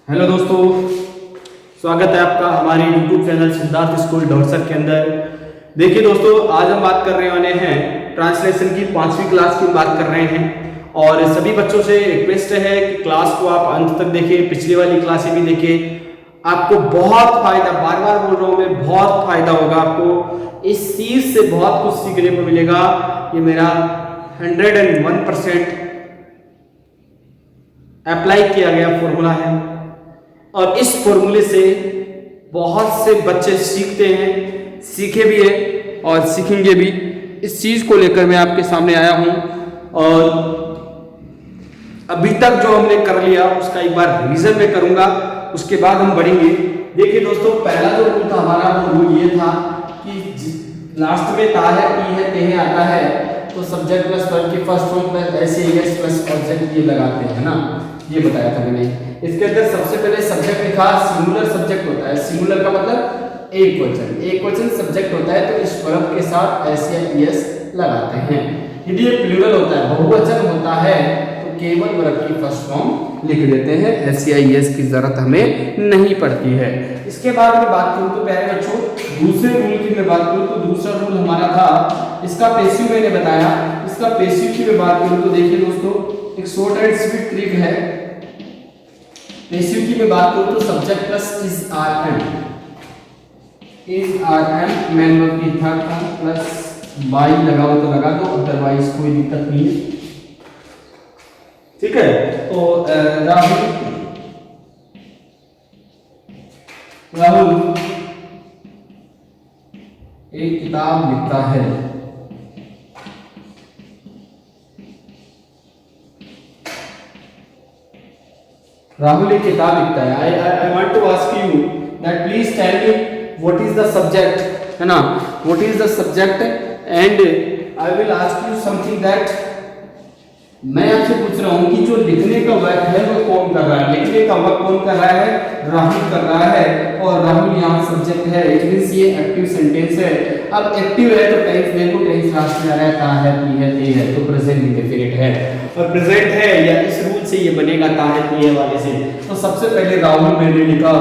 Hello दोस्तों, स्वागत है आपका हमारे YouTube चैनल सिद्धार्थ स्कूल डॉटसर के अंदर। देखिए दोस्तों, आज हम बात करने वाले हैं ट्रांसलेशन की 5वीं क्लास की बात कर रहे हैं। और सभी बच्चों से रिक्वेस्ट है कि क्लास को आप अंत तक देखें, पिछली वाली क्लासें भी देखें। आपको बहुत फायदा, बार बार बोल रहा हूँ मैं, बहुत फायदा होगा आपको। इस चीज से बहुत कुछ सीखने को मिलेगा। ये मेरा 101% अप्लाई किया गया फॉर्मूला है और इस फॉर्मूले से बहुत से बच्चे सीखते हैं, सीखे भी हैं और सीखेंगे भी। इस चीज को लेकर मैं आपके सामने आया हूं और अभी तक जो हमने कर लिया उसका एक बार रिवीजन में करूंगा, उसके बाद हम बढ़ेंगे। देखिए दोस्तों, पहला जो रूल था हमारा, वो रूल ये था कि लास्ट में ता है, टी है, ते है आता है तो सब्जेक्ट प्लस वर्ब की फर्स्ट फॉर्म प्लस ऐसे एस प्लस ऑब्जेक्ट ये लगाते हैं ना, ये बताया था मैंने। इसके अंदर सबसे पहले सब्जेक्ट लिखा, सिंगुलर सब्जेक्ट होता है। सिंगुलर का मतलब एक वचन, एक वचन सब्जेक्ट होता है तो इस वर्ब के साथ एस या एस लगाते हैं। यदि ये प्लूरल होता है, बहुवचन होता है, तो केवल वर्ब की फर्स्ट फॉर्म लिख देते हैं, एस या एस की जरूरत हमें नहीं पड़ती है। इसके बाद में बात करूं तो प्यारे बच्चों, दूसरे रूल की मैं बात करूं तो दूसरा रूल हमारा था, इसका पैसिव मैंने बताया। इसका पैसिव की मैं बात करूं तो देखिए दोस्तों, एक शॉर्ट एंड स्वीट ट्रिक है। पैसिव की मैं बात करूं तो subject plus is are am, main verb की थर्ड फॉर्म प्लस बाई लगाओ तो लगा दो, अदरवाइज कोई दिक्कत नहीं है, ठीक है। तो राहुल एक किताब लिखता है। राहुल एक किताब लिखता है। I want to ask you that please tell me what is the subject, है ना, what is the subject and I will ask you something that, मैं आपसे पूछ रहा हूं कि जो लिखने का वर्क है वो कौन कर रहा है। लिखने का वर्क कौन कर रहा है? राहुल कर रहा है और राहुल यहाँ सब्जेक्ट है। इट मींस ये एक्टिव सेंटेंस है। अब एक्टिव है तो टेंस देखो, टेंस लास्ट में आ रहा है, ता है, ती है, ते है, तो प्रेजेंट इंडेफिनिट है और प्रेजेंट है या इस रूल से ये बनेगा ता है, ती है वाले से। तो सबसे पहले राहुल मैंने लिखा,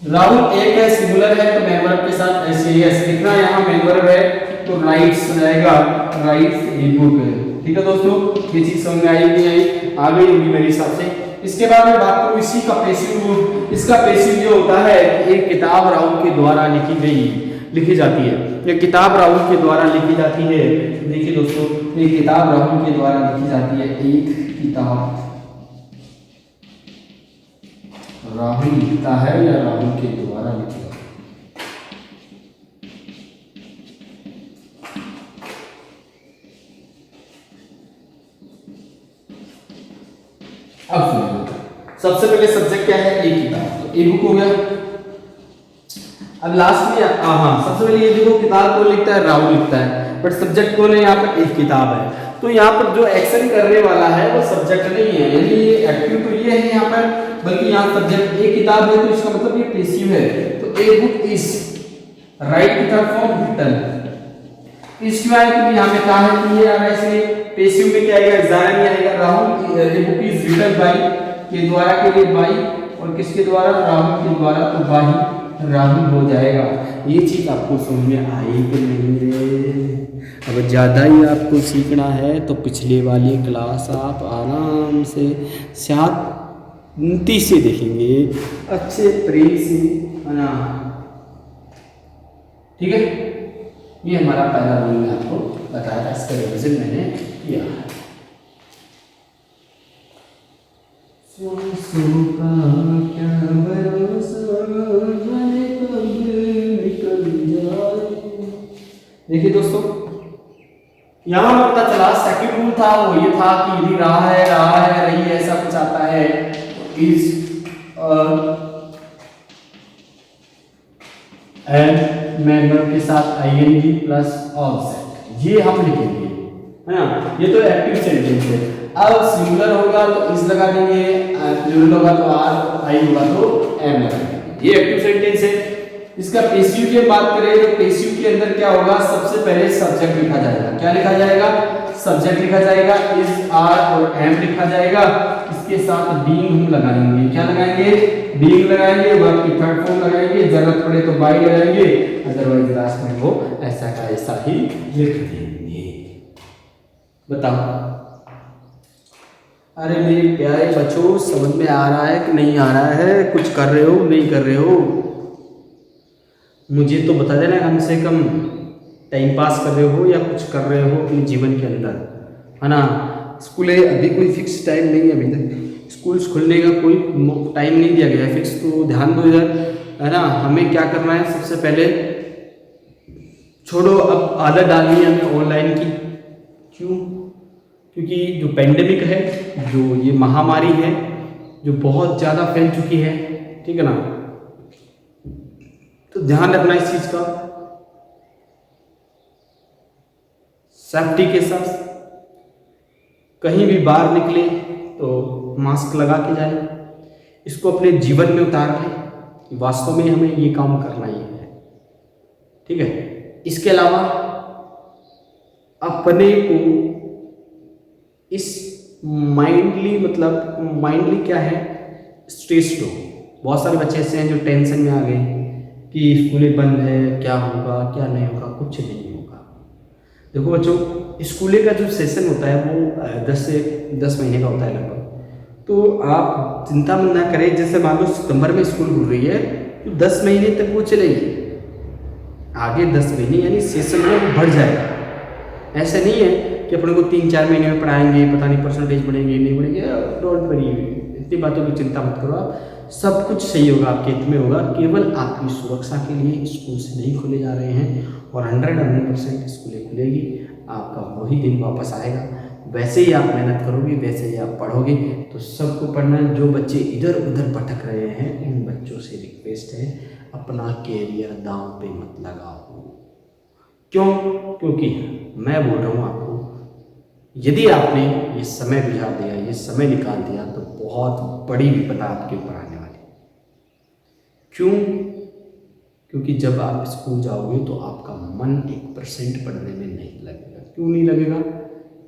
राहुल एक है, सिंगुलर है तो मेन वर्ब के साथ ऐसे एस लिखना, यहाँ मेन वर्ब है तो राइट्स रहेगा, राइट्स ए बुक। ठीक है दोस्तों, ये चीज समझ में आई नहीं आई? आ गई होगी मेरे हिसाब से। इसके बाद में बात करूं इसी का पैसिव रूल। इसका पैसिव ये होता है कि एक किताब राहुल के द्वारा लिखी जाती है। एक किताब राहुल के द्वारा लिखी जाती है। देखिए दोस्तों, एक किताब राहुल के द्वारा लिखी जाती है। एक किताब राहुल लिखता है या राहुल के द्वारा लिखता है। अब सुनिए, सबसे पहले सब्जेक्ट क्या है? एक किताब, तो ए बुक हो गया। अब लास्ट में सबसे पहले ये देखो, किताब कौन लिखता है? राहुल लिखता है, बट सब्जेक्ट कौन है? यहाँ पर एक किताब है। तो यहाँ पर जो एक्शन करने वाला है वो सब्जेक्ट नहीं है, यानी ये एक्टिव तो ये है यहाँ पर, बल्कि यहाँ सब्जेक्ट एक किताब है तो इसका मतलब ये पैसिव है। तो ए बुक इज राइट की थर्ड फॉर्म रिटन। इस क्यों आया? क्योंकि यहाँ में कहा है कि ये आ रहा है, इसलिए पैसिव में क्या आएगा? एग्जाम में आएगा Rahul a book is written by के द्वारा के लिए बाई, और किसके द्वारा? राहुल के द्वारा, तो बाई राहुल हो जाएगा। ये चीज आपको समझ में आई कि नहीं रे? अब ज़्यादा ही आपको सीखना है तो पिछले वाली क्लास आप आराम से शांति से देखेंगे, अच्छे प्रेम से, है ना, ठीक है। ये हमारा पहला रूल मैं आपको बताया था, इसका रिवीजन मैंने किया है। देखिए दोस्तों, यहां पता चला सेकंड रूल था वो ये था कि यदि रहा है, रही है, ऐसा कुछ आता है इज एंड मेन वर्ब के साथ आईएनजी प्लस ऑब्जेक्ट, ये हम लिखेंगे, है ना। ये तो एक्टिव सेंटेंस है। अब सिंगुलर होगा तो इस लगा देंगे, प्लूरल होगा तो आर, आई होगा तो एम लगा देंगे। ये एक्टिव सेंटेंस है। इसका पेसिव की बात करें तो पेसिव के अंदर क्या होगा, सबसे पहले सब्जेक्ट लिखा जाएगा। क्या लिखा जाएगा? सब्जेक्ट लिखा जाएगा, इज, आर और एम लिखा जाएगा। इसके साथ बीइंग हम लगाएंगे। क्या लगाएंगे? बीइंग लगाएंगे, वर्ब की थर्ड फॉर्म लगाएंगे, जरूरत पड़े तो बाय लगाएंगे, अदरवाइज लास्ट में वो ऐसा का ऐसा ही लिख देंगे। बताओ। अरे मेरे प्यारे बच्चों, समझ में आ रहा है कि नहीं आ रहा है? कुछ कर रहे हो, नहीं कर रहे हो? मुझे तो बता देना, कम से कम टाइम पास कर रहे हो या कुछ कर रहे हो अपने जीवन के अंदर, है ना। स्कूल अभी कोई फिक्स टाइम नहीं है, अभी तक स्कूल्स खुलने का कोई टाइम नहीं दिया गया है फिक्स, तो ध्यान दो इधर, है ना। हमें क्या करना है, सबसे पहले छोड़ो, अब आदत डालनी है हमें ऑनलाइन की। क्यों? क्योंकि जो पेंडेमिक है, जो ये महामारी है, जो बहुत ज़्यादा फैल चुकी है, ठीक है ना, तो ध्यान रखना इस चीज़ का, सेफ्टी के साथ कहीं भी बाहर निकले तो मास्क लगा के जाए। इसको अपने जीवन में उतार लें, वास्तव में हमें ये काम करना ही है, ठीक है। इसके अलावा अपने को इस माइंडली क्या है, स्ट्रेस्ड हो। बहुत सारे बच्चे ऐसे हैं जो टेंशन में आ गए कि स्कूलें बंद है, क्या होगा क्या नहीं होगा, कुछ नहीं होगा। देखो बच्चों, स्कूलें का जो सेशन होता है वो 10 से 10 महीने का होता है लगभग। तो आप चिंता मत ना करें, जैसे मान लो सितंबर में स्कूल खुल रही है तो 10 महीने तक वो चलेगी, आगे 10 महीने यानी सेशन में बढ़ जाएगा। ऐसे नहीं है कि अपने को 3-4 महीने में पढ़ाएंगे, पता नहीं परसेंटेज बढ़ेंगे नहीं बढ़ेंगे, डोंट वरी, इतनी बातों की चिंता मत करो आप, सब कुछ सही होगा, आपके हित में होगा। केवल आपकी सुरक्षा के लिए स्कूल से नहीं खुले जा रहे हैं, और 100% स्कूलें खुलेगी, आपका वही दिन वापस आएगा। वैसे ही आप मेहनत करोगे, वैसे ही आप पढ़ोगे, तो सबको पढ़ना है। जो बच्चे इधर उधर भटक रहे हैं, इन बच्चों से रिक्वेस्ट है, अपना कैरियर दांव पे मत लगाओ। क्यों? क्योंकि मैं बोल रहा हूँ आपको, यदि आपने ये समय गुजार दिया, ये समय निकाल दिया, तो बहुत बड़ी विपदा आपके ऊपर आने वाली है। क्यों? क्योंकि जब आप स्कूल जाओगे तो आपका मन 1% पढ़ने में नहीं लगेगा। क्यों नहीं लगेगा?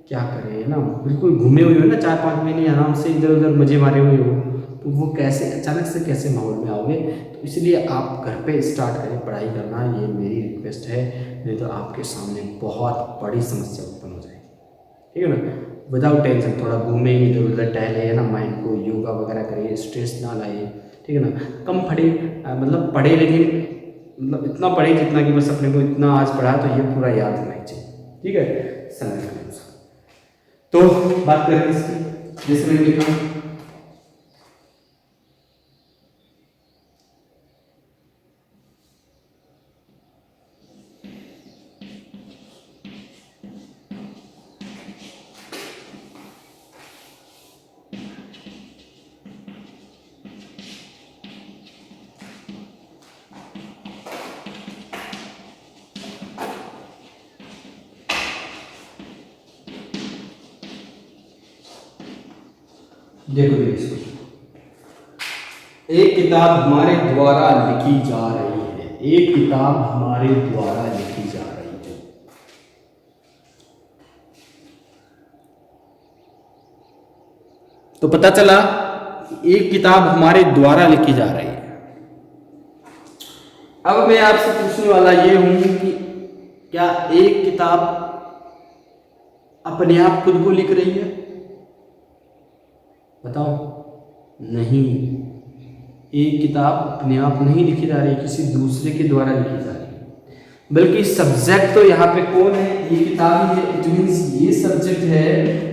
क्या करें ना, बिल्कुल घूमे हुए हो ना, 4-5 महीने आराम से इधर उधर मजे मारे हुए हो, तो वो कैसे अचानक से कैसे माहौल में आओगे? तो इसलिए आप घर पे स्टार्ट करें पढ़ाई करना, ये मेरी रिक्वेस्ट है। नहीं तो आपके सामने बहुत बड़ी समस्या उत्पन्न हो जाएगी, ठीक है ना। विदाउट टेंशन थोड़ा घूमें, इधर उधर टहले, है ना, माइंड को योगा वगैरह करिए, स्ट्रेस ना लाइए, ठीक है ना। कम पढ़े, मतलब पढ़े, लेकिन मतलब इतना पढ़े जितना कि बस अपने को इतना आज पढ़ा तो ये पूरा याद होना ही चाहिए, ठीक है, समय के अनुसार। तो बात करें इसकी, जैसे मैंने लिखा, देखो इसको, एक किताब हमारे द्वारा लिखी जा रही है, एक किताब हमारे द्वारा लिखी जा रही है। तो पता चला कि एक किताब हमारे द्वारा लिखी जा रही है। अब मैं आपसे पूछने वाला ये हूं कि क्या एक किताब अपने आप खुद को लिख रही है? बताओ। नहीं, एक किताब अपने आप नहीं लिखी जा रही, किसी दूसरे के द्वारा लिखी जा रही है। बल्कि सब्जेक्ट तो यहाँ पे कौन है? ये किताब ही है। इट मींस ये सब्जेक्ट है,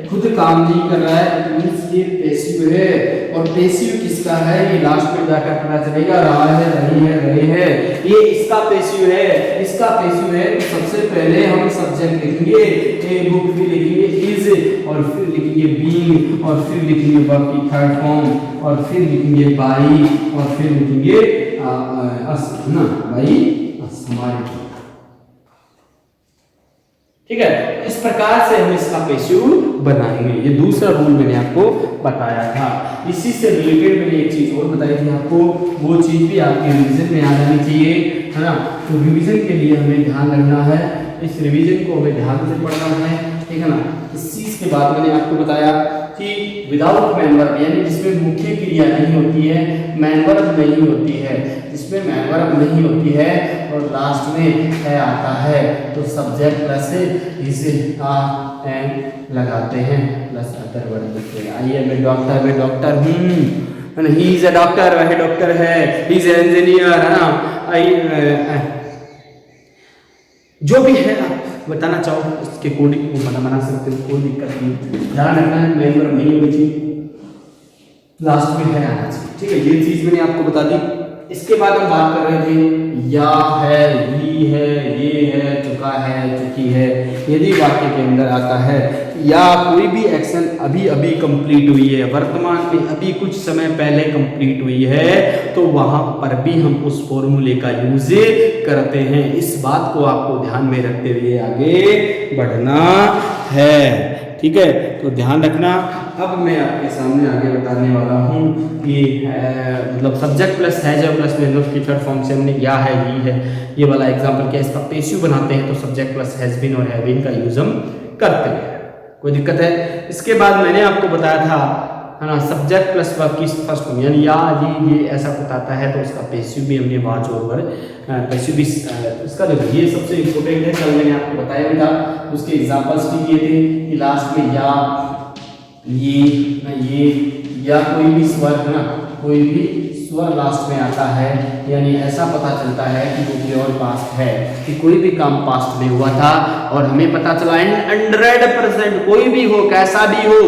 खुद काम नहीं कर रहा है, इट मींस ये पैसिव है। और पैसिव किसका है? ये लास्ट में जाकर पता चलेगा, रहा है, रही है, रहे हैं, ये इसका पैसिव है, इसका पैसिव है। तो सबसे पहले हम सब्जेक्ट लिखेंगे, ए बुक, फिर लिखेंगे इज, और फिर लिखेंगे बीइंग, और फिर लिखेंगे वर्ब की थर्ड फॉर्म, और फिर लिखेंगे बाई, और फिर लिखेंगे अस, ना बाई अस, हमारे, ठीक है। इस प्रकार से हम इसका पेशिव बनाएंगे। ये दूसरा रूल मैंने आपको बताया था। इसी से रिलेटेड मैंने एक चीज और बताई थी आपको, वो चीज भी आपके रिवीजन में आ जानी चाहिए, है ना। तो रिवीजन के लिए हमें ध्यान रखना है, इस रिवीजन को हमें ध्यान से पढ़ना है, ठीक है ना। इस चीज के बाद मैंने आपको बताया कि विदाउट मैन वर्ब यानी जिसमें मुख्य क्रिया नहीं होती है, मैन वर्ब नहीं होती है, जिसमें मैन वर्ब नहीं होती है और लास्ट में है आता है, तो सब्जेक्ट प्लस इसे लगाते हैं प्लस अदर वर्ब लिखते हैं। आइए मैं डॉक्टर हूँ, ही इज अ डॉक्टर, वह डॉक्टर है, ही इज इंजीनियर, है ना। जो भी है आप बताना चाहो इसके कोडिंग को बना सकते हो, कोई दिक्कत नहीं। ध्यान रखना है मैन वर्ब नहीं होनी चाहिए, लास्ट में है आना चाहिए, ठीक है। ये चीज मैंने आपको बता दी। इसके बाद हम बात कर रहे थे या है, ही है, ये है, चुका है, चुकी है। यदि वाक्य के अंदर आता है या कोई भी एक्शन अभी अभी कंप्लीट हुई है, वर्तमान में अभी कुछ समय पहले कंप्लीट हुई है, तो वहां पर भी हम उस फॉर्मूले का यूज करते हैं। इस बात को आपको ध्यान में रखते हुए आगे बढ़ना है, ठीक है। तो ध्यान रखना। अब मैं आपके सामने आगे बताने वाला हूँ कि मतलब subject plus has plus main verb की थर्ड फॉर्म से हमने या है, ही है, ये वाला एग्जांपल क्या इसका पेशिव बनाते हैं, तो सब्जेक्ट प्लस हैज बीन और हैव बीन का यूज हम करते हैं। कोई दिक्कत है? इसके बाद मैंने आपको बताया था, है ना, सब्जेक्ट प्लस वर्ब की फर्स्ट फॉर्म यानी या, ये ऐसा बताता है, तो उसका पेशिव भी हमने वाच और पेशिव भी इसका देखो, ये सबसे इंपॉर्टेंट है। कल मैंने आपको बताया भी था, उसके एग्जांपल्स भी दिए थे कि लास्ट में या, ये या कोई भी स्वर, है ना, कोई भी स्वर लास्ट में आता है, यानी ऐसा पता चलता है कि वो प्योर पास्ट है, कि कोई भी काम पास्ट में हुआ था। और हमें पता चला 100% कोई भी हो, कैसा भी हो,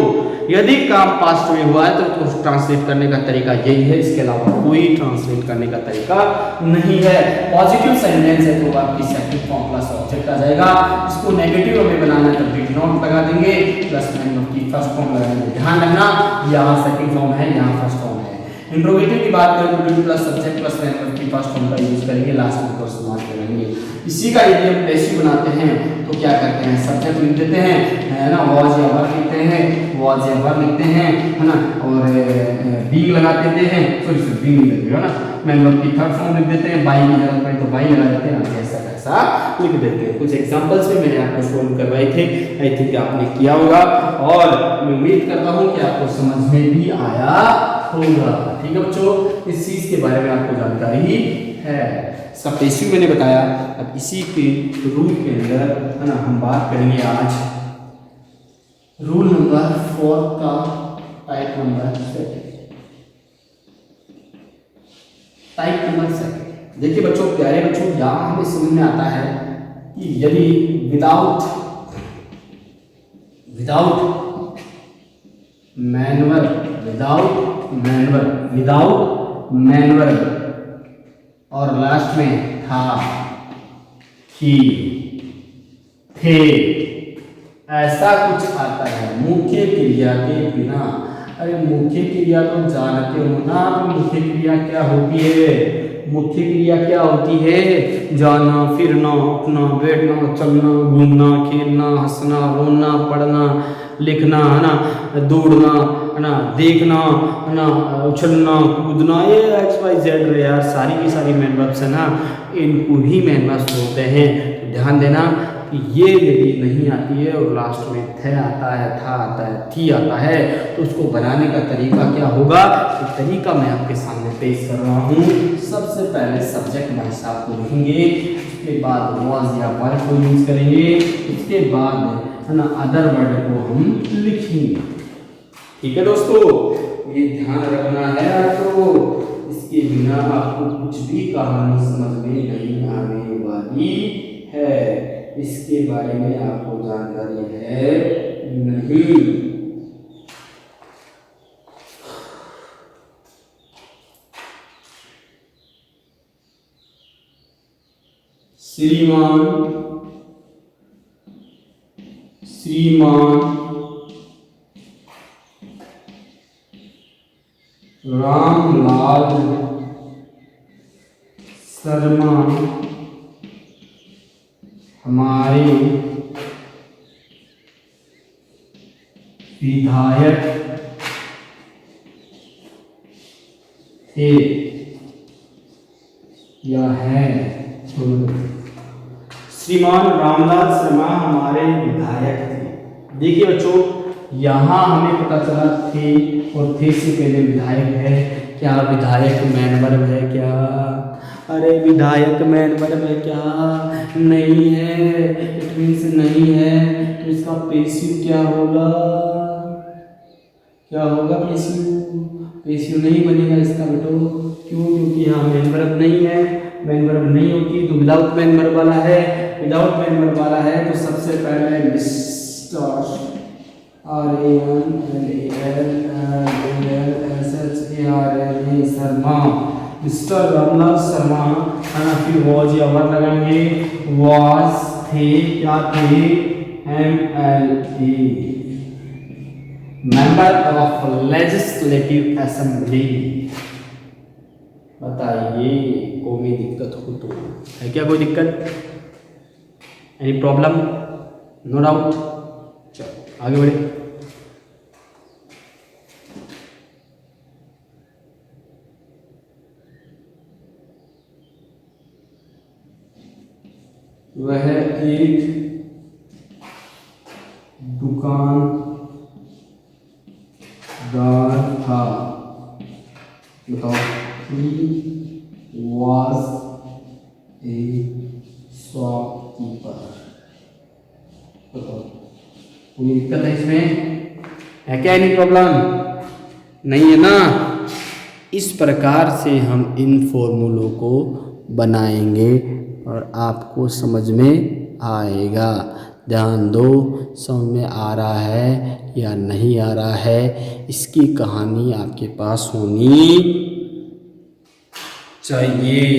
यदि काम पास्ट में हुआ है तो उसको ट्रांसलेट करने का तरीका यही है, इसके अलावा कोई ट्रांसलेट करने का तरीका नहीं है। पॉजिटिव सेंटेंस है तो आपकी सेकंड फॉर्म प्लस ऑब्जेक्ट आ जाएगा। इसको नेगेटिव हमें बनाना है तो डिड नॉट लगा देंगे, प्लस मैन वर्ब की फर्स्ट फॉर्म लगा देंगे। ध्यान रखना, यहाँ सेकंड फॉर्म है, यहाँ फर्स्ट फॉर्म है। इंट्रोगेटिव की बात करें तो did plus subject plus man verb की फर्स्ट फॉर्म का यूज करेंगे, लास्ट में क्वेश्चन मार्क करेंगे। इसी का यदि हम पेशिव बनाते हैं तो क्या करते हैं, सब्जेक्ट लिख देते हैं, है ना, वॉज या वर लिखते हैं, वॉज या वर लिखते हैं, है ना, और बीइंग लगा देते हैं, सॉरी बीइंग लिखते हैं ना, मैन वर्ब की थर्ड फॉर्म लिख देते हैं, बाई की जरूरत पड़े तो बाई लगा देते हैं, ऐसा लिख देते हैं। कुछ एग्जांपल्स भी मैंने आपको सोल्व करवाए थे, आई थिंक आपने किया होगा, और मैं उम्मीद करता हूँ कि आपको समझ में भी आया होगा। ठीक है बच्चों, इस चीज के बारे में आपको जानकारी है, इसका पेशिव मैंने बताया। अब इसी के रूल के अंदर, है ना, हम बात करेंगे आज रूल नंबर 4 का टाइप नंबर 7। देखिए बच्चों, प्यारे बच्चों, यहाँ हमें समझ में आता है कि यदि विदाउट मैनवर्ब और लास्ट में था, ही, थे, ऐसा कुछ आता है मुख्य क्रिया के बिना। अरे मुख्य क्रिया तो जानते हो ना, मुख्य क्रिया क्या होती है? मुख्य क्रिया क्या होती है? जाना, फिरना, उठना, बैठना, चलना, घूमना, खेलना, हंसना, रोना, पढ़ना, लिखना, है ना, दौड़ना, है ना, देखना, है ना, उछलना, कूदना, ये XYZ यार सारी की सारी मैन वर्ब्स है ना, इनको ही मैन वर्ब्स बोलते हैं। तो ध्यान देना कि ये यदि नहीं आती है और लास्ट में थे आता है, था आता है, थी आता है, तो उसको बनाने का तरीका क्या होगा? तो तरीका मैं आपके सामने पेश कर रहा हूँ। सबसे पहले सब्जेक्ट भाई साहब को लिखेंगे, उसके बाद वॉज या वर को यूज करेंगे, उसके बाद, है ना, अदर वर्ड को हम लिखेंगे। ठीक है दोस्तों, ये ध्यान रखना है आपको, इसके बिना आपको कुछ भी कहानी समझ में नहीं आने वाली है। इसके बारे में आपको जानकारी है नहीं। श्रीमान, रामलाल शर्मा हमारे विधायक थे या है। श्रीमान रामलाल शर्मा हमारे विधायक थे। देखिए बच्चों, यहाँ हमें पता चला थे और थे से पहले विधायक है। क्या विधायक मैन वर्ब है क्या? अरे विधायक मैन वर्ब है क्या? नहीं है। इट मीन्स नहीं है, तो इसका पेसिव क्या होगा? क्या होगा पेसिव? पेसिव नहीं बनेगा इसका बेटो। क्यों? क्योंकि यहाँ मैन वर्ब नहीं है। मैन वर्ब नहीं होती तो विदाउट मैन वर्ब वाला है। विदाउट मैन वर्ब वाला है तो सबसे पहले मिस्टर शर्मा, मिस्टर रामलाल शर्मा, फिर वॉज या वर्ब लगाएंगे। वॉज थे, क्या थे? MLA, member of legislative assembly. बताइए, कोई दिक्कत हो तो है क्या? कोई दिक्कत? Any problem? No doubt. चलो आगे बढ़े। वह एक दुकानदार था। बताओ, he was a shopkeeper। बताओ, कोई दिक्कत है इसमें? है क्या एनी प्रॉब्लम? नहीं है ना? इस प्रकार से हम इन फॉर्मूलों को बनाएंगे और आपको समझ में आएगा। ध्यान दो, समझ में आ रहा है या नहीं आ रहा है, इसकी कहानी आपके पास होनी चाहिए।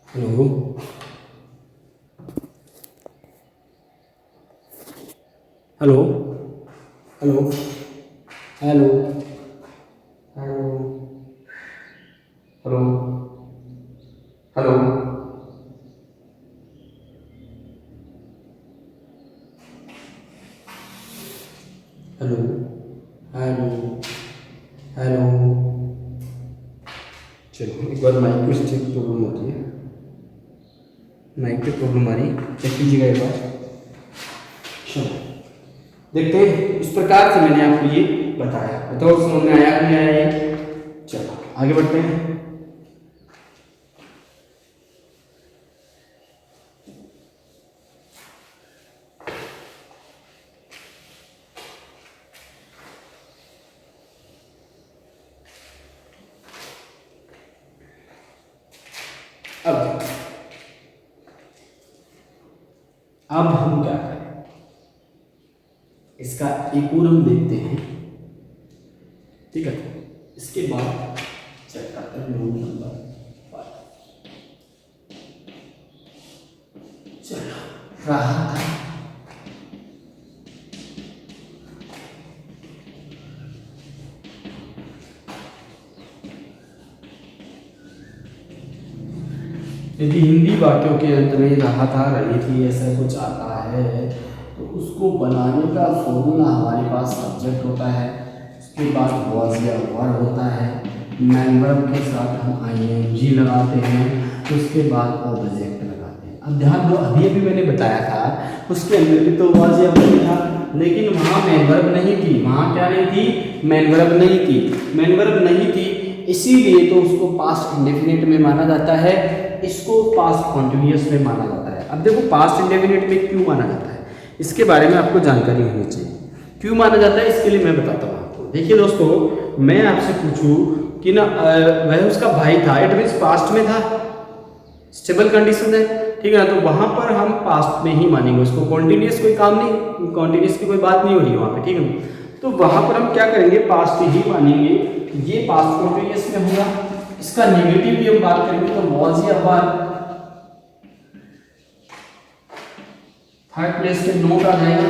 Hello hello hello hello hello hello hello hello hello hello. चलो एक बार माइक में स्टिक प्रॉब्लम होती है, माइक पे प्रॉब्लम आ रही, चेक कीजिएगा एक बार। चलो देखते हैं, इस प्रकार से मैंने आपको ये बताया। बताओ समझ में आया नहीं आया ये? चलो आगे बढ़ते हैं। अब हम क्या करें, इसका एक और हम देखते हैं, ठीक है? इसके बाद चेक करते हैं रूल नंबर 5। चलो रहा था यदि हिंदी वाक्यों के अंत में रहा था, रही थी, ऐसा कुछ आता है तो उसको बनाने का फॉर्मूला हमारे पास सब्जेक्ट होता है, उसके बाद वॉज या वर्ब होता है, मैन वर्ब के साथ हम ING लगाते हैं, उसके बाद ऑब्जेक्ट लगाते हैं। अब ध्यान दो, अभी अभी मैंने बताया था उसके अंदर भी तो वॉज या वर्ब था, लेकिन वहाँ मैन वर्ब नहीं थी। वहाँ क्या नहीं थी? मैन वर्ब नहीं थी। मैन वर्ब नहीं थी, इसीलिए तो उसको पास्ट इंडेफिनिट में माना जाता है, इसको पास्ट कॉन्टिन्यूअस में माना जाता है। अब देखो पास्ट इंडेफिनिट में क्यों माना जाता है, इसके बारे में आपको जानकारी होनी चाहिए। क्यों माना जाता है इसके लिए मैं बताता हूँ आपको। देखिए दोस्तों, मैं आपसे पूछूं कि ना वह उसका भाई था, इट मीन्स पास्ट में था, स्टेबल कंडीशन है, ठीक है ना? तो वहां पर हम पास्ट में ही मानेंगे उसको, कॉन्टिन्यूअस कोई काम नहीं, कॉन्टिन्यूअस की कोई बात नहीं हो रही है वहां पे, ठीक है ना? तो वहां पर हम क्या करेंगे, पास्ट ही मानेंगे। ये पास्ट कॉन्टिन्यूअस में होगा। इसका नेगेटिव भी हम बात करेंगे तो वॉज या वर्ब, थर्ड प्लेस पे नोट आ जाएगा।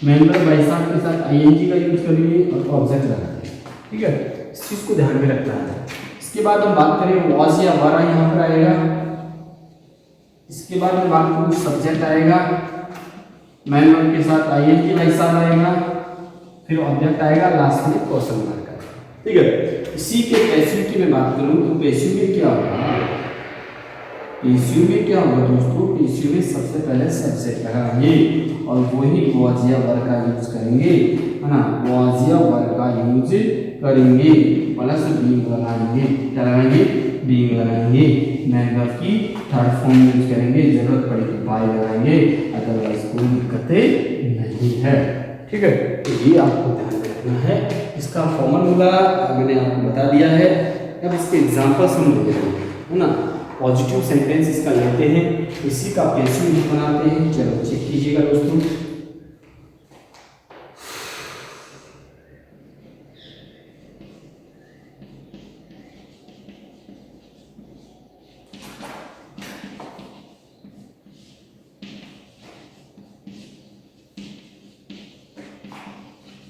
मेंबर बाई साथ के साथ ING का यूज करेंगे और ऑब्जेक्ट लगाएंगे। ठीक है, इस चीज़ को ध्यान में रखना है। इसके बाद हम बात करें वाज या वारा, यहाँ पर आएगा। इसके बाद में बात करूँ सब्जेक्ट आएगा, मैन वर्ब के साथ आईएनजी भाई साहब आएगा, फिर ऑब्जेक्ट आएगा, लास्ट में क्वेश्चन मार्क आएगा। ठीक है, इसी के पैसिव की मैं बात करूँ तो पैसिव में क्या होगा, पैसिव में क्या होगा दोस्तों, पैसिव में सबसे पहले सब्जेक्ट लगाएंगे और वही वाज या वर का यूज करेंगे, है ना, वाज या वर का यूज करेंगे, प्लस बीइंग लगाएंगे, क्या लगाएंगे, बीइंग लगाएंगे, मैन वर्ब की थर्ड फॉर्म यूज करेंगे, जरूरत पड़ी तो बाय लगाएंगे, अदरवाइज कोई दिक्कतें नहीं है। ठीक है, तो ये आपको ध्यान में रखना है। इसका फॉर्मूला मैंने आपको बता दिया है। अब इसके एग्जांपल्स हम ले रहे हैं, है ना, पॉजिटिव सेंटेंस इसका लेते हैं, इसी का पैसिव बनाते हैं। चलो चेक कीजिएगा दोस्तों।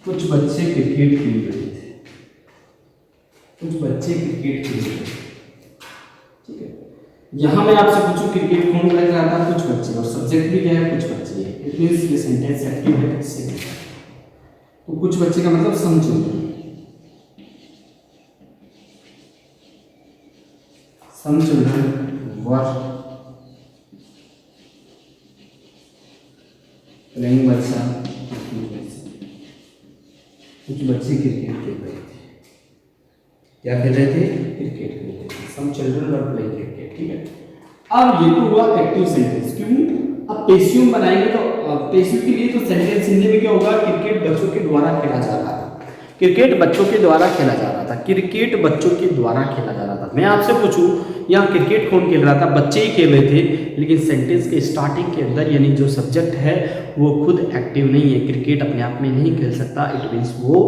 कुछ बच्चे क्रिकेट खेल रहे थे, कुछ बच्चे क्रिकेट खेल रहे थे। ठीक है, यहाँ मैं आपसे पूछूं क्रिकेट कौन खेल रहा था, कुछ बच्चे, और सब्जेक्ट भी क्या है, कुछ बच्चे है। इट मींस ये सेंटेंस एक्टिव है, इससे तो कुछ बच्चे का मतलब some children, some children were playing, बच्चा, कुछ बच्चे क्रिकेट खेल रहे थे। क्या खेल रहे थे, क्रिकेट खेल रहे थे, some children were playing cricket. ठीक है, अब ये तो हुआ एक्टिव सेंटेंस। क्यों, अब पैसिव बनाएंगे तो पैसिव के लिए तो सेंटेंस हिंदी में क्या होगा, क्रिकेट बच्चों के द्वारा खेला जा रहा था, क्रिकेट बच्चों के द्वारा खेला जा रहा था, क्रिकेट बच्चों के द्वारा खेला जा रहा था। मैं आपसे पूछूं यहाँ क्रिकेट कौन खेल रहा था, बच्चे ही खेल रहे थे, लेकिन सेंटेंस के स्टार्टिंग के अंदर यानी जो सब्जेक्ट है वो खुद एक्टिव नहीं है, क्रिकेट अपने आप में नहीं खेल सकता, इट मीन्स वो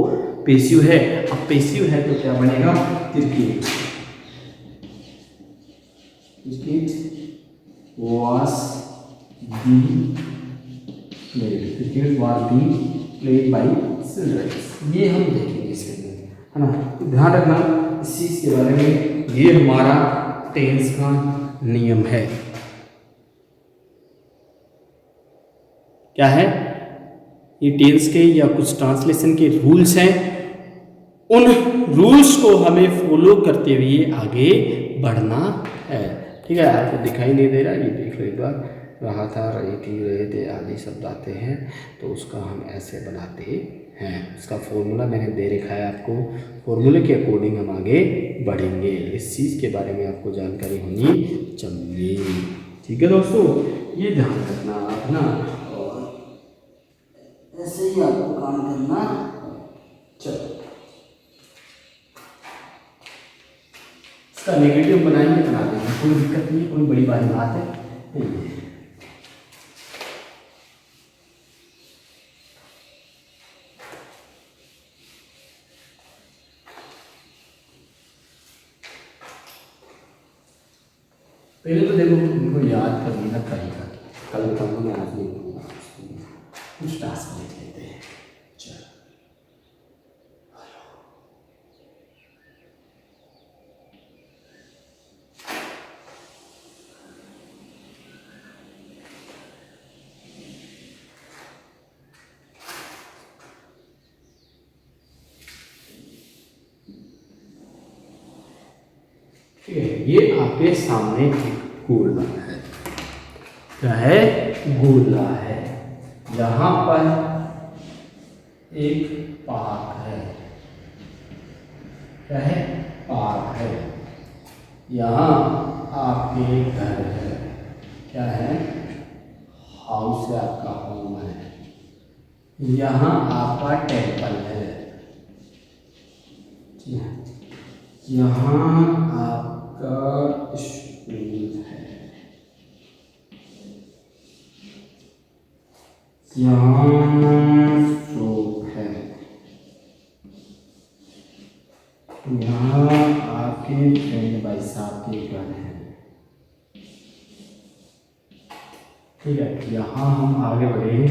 पैसिव है। अब पैसिव है तो क्या बनेगा, cricket, cricket was being played, cricket was being played by children। ये हम देखेंगे इसके अंदर, है ना, तो ध्यान रखना इस चीज के बारे में। ये हमारा टेंस का नियम है। क्या है ये, टेंस के या कुछ ट्रांसलेशन के रूल्स हैं, उन रूल्स को हमें फॉलो करते हुए आगे बढ़ना है। ठीक है, आपको दिखाई नहीं दे रहा, ये देख लो एक बार, रहा था, रही थी, रहे थे आदि शब्द आते हैं तो उसका हम ऐसे बनाते हैं। इसका फॉर्मूला मैंने दे रखा है आपको, फॉर्मूले के अकॉर्डिंग हम आगे बढ़ेंगे। इस चीज़ के बारे में आपको जानकारी होनी चाहिए। ठीक है दोस्तों, ये ध्यान रखना आप ना, और ऐसे ही आपको काम करना। चलो इसका नेगेटिव बनाएंगे, बना देंगे, कोई दिक्कत नहीं, कोई बड़ी बात है नहीं है। पहले तो देखो उनको याद कर लेना पड़ेगा, कल तक मैं आज नहीं दूंगा, कुछ टास्क देख लेते हैं। चलो ठीक है, ये आपके सामने एक गोला है। क्या है, गोला है, यहाँ पर एक पार्क है। क्या है, पार्क है, यहाँ आपके घर है। क्या है, हाउस है, आपका होम है। यहाँ आपका टेम्पल है। यहाँ आपका स्कूल है। यहाँ शॉप है। यहाँ आपके फ्रेंड भाई साहब के घर है। ठीक है, यहाँ हम आगे बढ़े,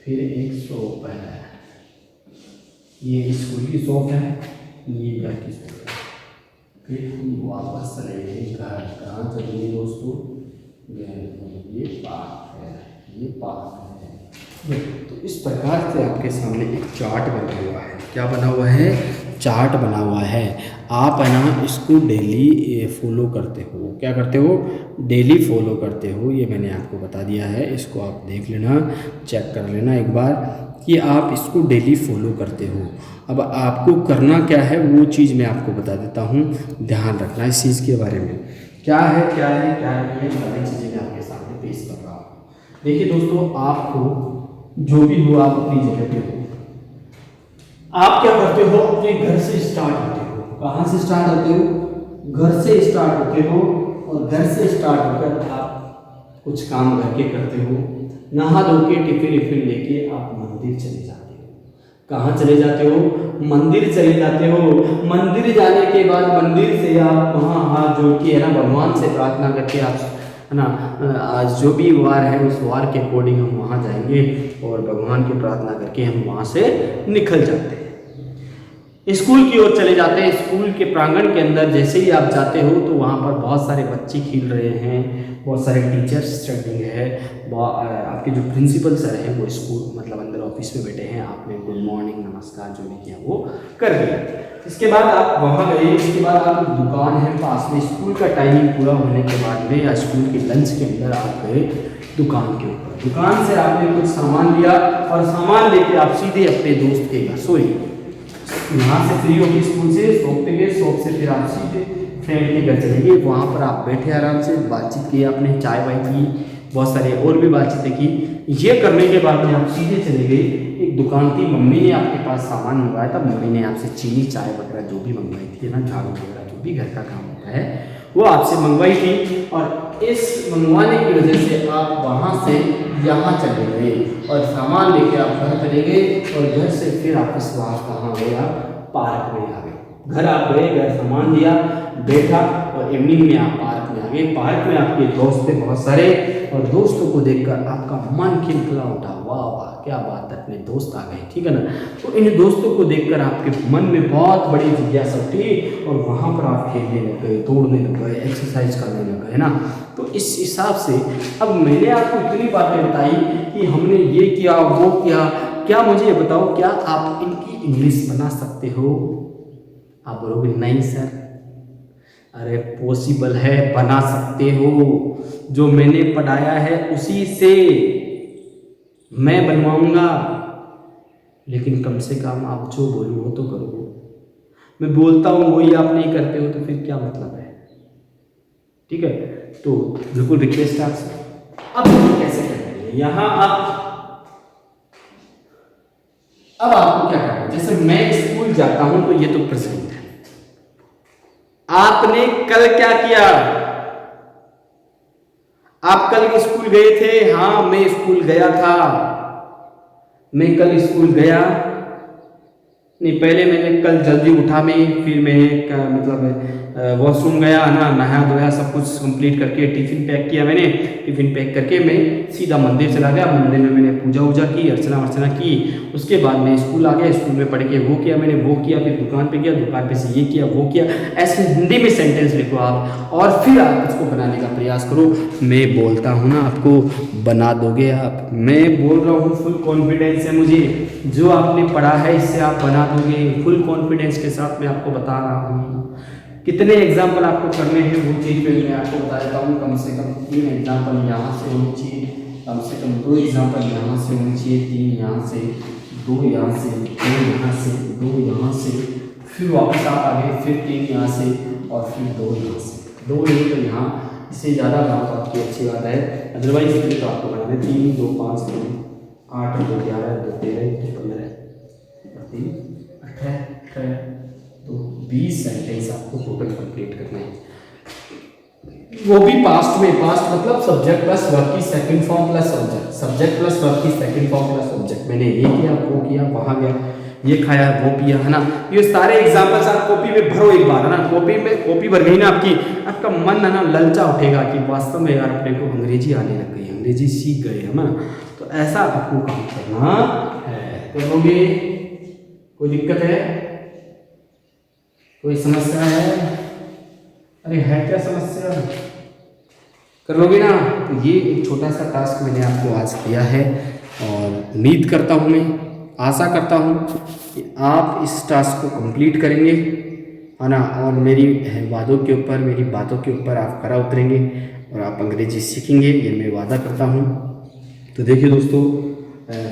फिर एक शॉप है, ये स्कूल की शॉप है, ये घर की शॉप है। फिर हम वापस चलेंगे घर। कहाँ चलेंगे दोस्तों? ये पार्क है, ये पार्क है। तो इस प्रकार से आपके सामने एक चार्ट बना हुआ है। क्या बना हुआ है? चार्ट बना हुआ है। आप है ना इसको डेली फॉलो करते हो। क्या करते हो? डेली फॉलो करते हो। ये मैंने आपको बता दिया है, इसको आप देख लेना, चेक कर लेना एक बार कि आप इसको डेली फॉलो करते हो। अब आपको करना क्या है वो चीज़ मैं आपको बता देता हूँ, ध्यान रखना इस चीज़ के बारे में। क्या है क्या है क्या है, ये सारी चीज़ें मैं आपके सामने पेश कर रहा हूँ। देखिए दोस्तों, आपको जो भी हो आप अपनी जगह पे हो। आप क्या करते हो? अपने घर से स्टार्ट होते हो। कहाँ से स्टार्ट होते हो? घर से स्टार्ट होते हो। और घर से स्टार्ट होकर आप कुछ काम घर के करते हो। नहा धो के टिफिन विफिन लेके आप मंदिर चले जाते हो। कहाँ चले जाते हो? मंदिर चले जाते हो। मंदिर जाने के बाद मंदिर से आप वहाँ हाथ जोड़ के है ना भगवान से प्रार्थना करके आप है ना आज जो भी वार है उस वार के अकॉर्डिंग हम वहाँ जाएंगे और भगवान की प्रार्थना करके हम वहाँ से निकल जाते हैं। स्कूल की ओर चले जाते हैं। स्कूल के प्रांगण के अंदर जैसे ही आप जाते हो तो वहाँ पर बहुत सारे बच्चे खेल रहे हैं, बहुत सारे टीचर्स स्टडिंग है, आपके जो प्रिंसिपल सर हैं वो स्कूल मतलब अंदर ऑफिस में बैठे हैं। आपने गुड मॉर्निंग नमस्कार जो भी किया वो कर दिया। इसके बाद आप वहाँ गए। इसके बाद आप दुकान है पास में। स्कूल का टाइमिंग पूरा होने के बाद में या स्कूल के लंच के अंदर आप गए दुकान के ऊपर। दुकान से आपने कुछ सामान लिया और सामान लेके आप सीधे अपने दोस्त के घर सोए। यहाँ से फ्री होगी स्कूल से, शॉप पे गए, शॉप से फिर आप सीधे फ्रेंड के घर चले गए। वहाँ पर आप बैठे आराम से बातचीत की, आपने चाय वाय की, बहुत सारे और भी बातचीतें की। ये करने के बाद में आप सीधे चले गए। एक दुकान थी, मम्मी ने आपके पास सामान मंगवाया था। मम्मी ने आपसे चीनी चाय वगैरह जो भी मंगवाई थी ना, झाड़ू वगैरह जो भी घर का काम होता है वो आपसे मंगवाई थी। और इस मंगवाने की वजह से आप वहाँ से यहाँ चले गए और सामान लेके आप घर चले गए। और घर से फिर आपस वहाँ कहाँ गए? आप पार्क में आ गए। घर आप गए, घर सामान लिया, बैठा और इवनिंग में आप पार्क में आ गए। पार्क में आपके दोस्त थे बहुत सारे और दोस्तों को देखकर आपका मन खिलखिला उठा। वाह वाह क्या बात है, अपने दोस्त आ गए, ठीक है ना। तो इन दोस्तों को देखकर आपके मन में बहुत बड़ी जिज्ञासा उठी और वहाँ पर आप खेलने लग गए, दौड़ने लग गए, एक्सरसाइज करने लग गए ना। तो इस हिसाब से अब मैंने आपको इतनी बातें बताई कि हमने ये किया वो किया। क्या मुझे ये बताओ, क्या आप इनकी इंग्लिश बना सकते हो? आप बोलोगे नहीं सर। अरे पॉसिबल है, बना सकते हो। जो मैंने पढ़ाया है उसी से मैं बनवाऊंगा, लेकिन कम से कम आप जो बोलो वो तो करो। मैं बोलता हूँ वही आप नहीं करते हो तो फिर क्या मतलब है? ठीक है, तो बिल्कुल रिक्वेस्ट है आपसे। अब हम कैसे करते हैं यहाँ अब आपको क्या करना है? जैसे मैं स्कूल जाता हूं तो ये तो प्रेजेंट है। आपने कल क्या किया? आप कल स्कूल गए थे? हाँ मैं स्कूल गया था। मैं कल स्कूल गया नहीं, पहले मैंने कल जल्दी उठा मैं, फिर मैं मतलब वॉशरूम गया ना, नहाया धोया सब कुछ कंप्लीट करके टिफिन पैक किया। मैंने टिफिन पैक करके मैं सीधा मंदिर चला गया। मंदिर में मैंने पूजा वूजा की, अर्चना की। उसके बाद मैं स्कूल आ गया। स्कूल में पढ़ के वो किया मैंने, वो किया, फिर दुकान पे गया, दुकान पे से ये किया वो किया। ऐसे हिंदी में सेंटेंस लिखो आप और फिर आप उसको बनाने का प्रयास करो। मैं बोलता हूँ ना आपको बना दोगे आप। मैं बोल रहा हूँ, फुल कॉन्फिडेंस है मुझे, जो आपने पढ़ा है इससे आप बना दोगे। फुल कॉन्फिडेंस के साथ मैं आपको बता रहा हूँ। कितने एग्जाम्पल आपको करने हैं वो चीज़ पे मैं आपको बता देता हूँ। कम से कम 3 एग्जाम्पल यहाँ से होनी चाहिए, कम से कम 2 एग्जाम्पल यहाँ से होनी चाहिए, 3 यहाँ से, 2 यहाँ से, 2 यहाँ से, 2 यहाँ से, फिर वापस आप आगे, फिर 3 यहाँ से और फिर 2 यहाँ से। 2 नहीं तो यहाँ, इससे ज़्यादा बनाओ तो आपकी अच्छी बात है। अदरवाइज इसलिए तो आपको बनाना है 3, 2, 5, 3, 8, 2, 11, 2, 13, 2, 15, 3, 18, तो 20 सेंटेंस आपको टोटल कंप्लीट करना है। वो भी पास्ट में। पास्ट मतलब सब्जेक्ट प्लस वर्ब की second form plus subject, subject plus verb की सेकंड फॉर्म प्लस सब्जेक्ट। मैंने ये किया, वो किया, वहाँ गया, ये खाया, वो पिया, है ना। ये सारे एग्जाम्पल्स आप कॉपी में भरो एक बार, है ना। कॉपी भर गई ना आपकी, आपका मन है ना ललचा उठेगा कि वास्तव में यार अपने को अंग्रेजी आने लग गई, अंग्रेजी सीख गए, है ना। तो ऐसा आपको काम करना है। करोगे? कोई दिक्कत है, कोई समस्या है? अरे है क्या समस्या, कर लोगे ना? तो ये एक छोटा सा टास्क मैंने आपको आज दिया है और उम्मीद करता हूँ, मैं आशा करता हूँ कि आप इस टास्क को कंप्लीट करेंगे, है ना, और मेरी वादों के ऊपर, मेरी बातों के ऊपर आप खरा उतरेंगे और आप अंग्रेजी सीखेंगे, ये मैं वादा करता हूँ। तो देखिए दोस्तों,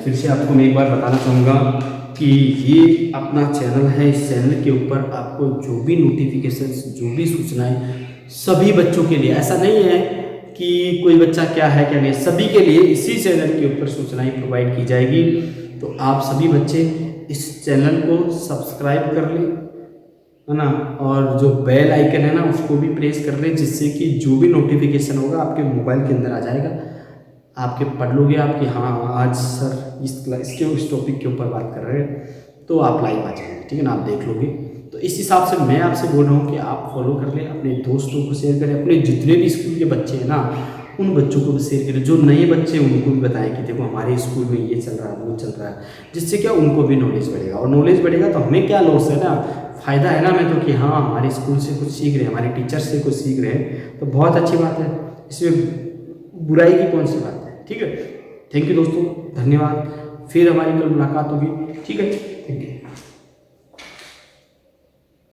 फिर से आपको मैं एक बार बताना चाहूँगा कि ये अपना चैनल है, इस चैनल के ऊपर आपको जो भी नोटिफिकेशन, जो भी सूचनाएं सभी बच्चों के लिए, ऐसा नहीं है कि कोई बच्चा क्या है क्या नहीं, सभी के लिए इसी चैनल के ऊपर सूचनाएं प्रोवाइड की जाएगी। तो आप सभी बच्चे इस चैनल को सब्सक्राइब कर लें, है ना, और जो बेल आइकन है ना उसको भी प्रेस कर लें, जिससे कि जो भी नोटिफिकेशन होगा आपके मोबाइल के अंदर आ जाएगा, आपके पढ़ लोगे आप कि हाँ आज सर इस टॉपिक के ऊपर बात कर रहे हैं, तो आप लाइव आ जाएंगे, ठीक है ना, आप देख लोगे। तो इस हिसाब से मैं आपसे बोल रहा हूँ कि आप फॉलो कर लें, अपने दोस्तों को शेयर करें, अपने जितने भी स्कूल के बच्चे हैं ना उन बच्चों को भी शेयर करें, जो नए बच्चे हैं उनको भी बताएं कि देखो हमारे स्कूल में ये चल रहा है, वो चल रहा है, जिससे क्या उनको भी नॉलेज बढ़ेगा, और नॉलेज बढ़ेगा तो हमें क्या लॉस है ना, फ़ायदा है ना हमें तो कि हाँ हमारे स्कूल से कुछ सीख रहे हैं, हमारे टीचर से कुछ सीख रहे हैं, तो बहुत अच्छी बात है, इसमें बुराई की कौन सी बात है, ठीक है। थैंक यू दोस्तों, धन्यवाद, फिर हमारी कल मुलाकात होगी, ठीक है, थैंक यू।